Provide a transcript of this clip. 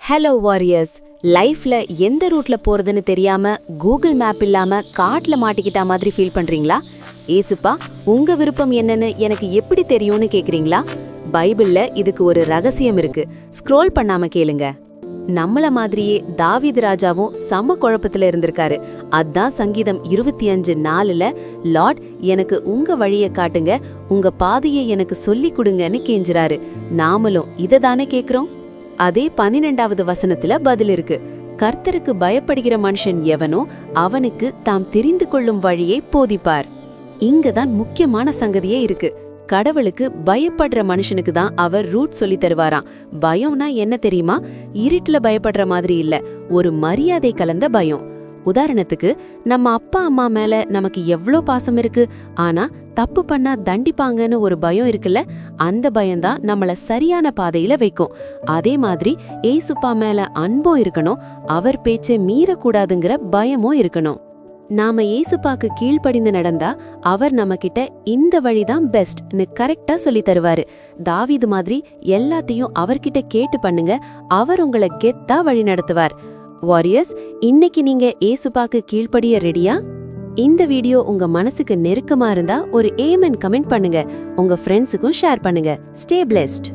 Hello warriors. லைஃப்ல எந்த ரூட்ல போறதுன்னு தெரியாம கூகுள் மேப் இல்லாம காட்டுல மாட்டிக்கிட்டா மாதிரி ஃபீல் பண்றீங்களா? ஏசுப்பா, உங்க விருப்பம் என்னன்னு எனக்கு எப்படி தெரியும்னு கேக்குறீங்களா? பைபிள்ல இதுக்கு ஒரு ரகசியம் இருக்கு. ஸ்க்ரோல் பண்ணாம கேளுங்க. நம்மள மாதிரியே தாவீது ராஜாவும் சம குழப்பத்துல இருந்திருக்காரு. அதான் சங்கீதம் 25:4 லார்ட், எனக்கு உங்க வழியை காட்டுங்க, உங்க பாதையை எனக்கு சொல்லி கொடுங்கன்னு கேஞ்சுறாரு. நாமளும் இதை தானே கேக்குறோம். அதே 12வது வசனத்துல பதில் இருக்கு. கர்த்தருக்கு பயப்படுகிற மனுஷன் எவனோ அவனுக்கு தாம் தெரிந்து கொள்ளும் வழியை போதிப்பார். இங்கதான் முக்கியமான சங்கதியே இருக்கு. கடவுளுக்கு பயப்படுற மனுஷனுக்கு தான் அவர் ரூட் சொல்லி தருவாராம். பயம்னா என்ன தெரியுமா? இருட்டுல பயப்படுற மாதிரி இல்ல, ஒரு மரியாதை கலந்த பயம். உதாரணத்துக்கு, நம்ம அப்பா அம்மா மேல நமக்கு எவ்ளோ பாசம் இருக்கு, ஆனா தப்பு பண்ணா தண்டிப்பாங்கன்னு ஒரு பயம் இருக்குல்ல, அந்த பயம்தான் நம்மள சரியான பாதையில வைக்கும். அதே மாதிரி ஏசுப்பா மேல அன்பும் இருக்கணும், அவர் பேச்சை மீறக்கூடாதுங்கிற பயமும் இருக்கணும். நாம ஏசுப்பாக்கு கீழ்ப்படிந்து நடந்தா அவர் நம்ம கிட்ட இந்த வழிதான் பெஸ்ட்னு கரெக்டா சொல்லி தருவாரு. தாவீது மாதிரி எல்லாத்தையும் அவர்கிட்ட கேட்டு பண்ணுங்க, அவர் உங்களை கெத்தா வழி நடத்துவார். வாரியர்ஸ், இன்னைக்கு நீங்க ஏசுப்பாக்கு கீழ்ப்படிய ரெடியா? இந்த வீடியோ உங்க மனசுக்கு நெருக்கமா இருந்தா ஒரு ஏமன் கமெண்ட் பண்ணுங்க. உங்க ஃப்ரெண்ட்ஸுக்கும் ஷேர் பண்ணுங்க. Stay blessed.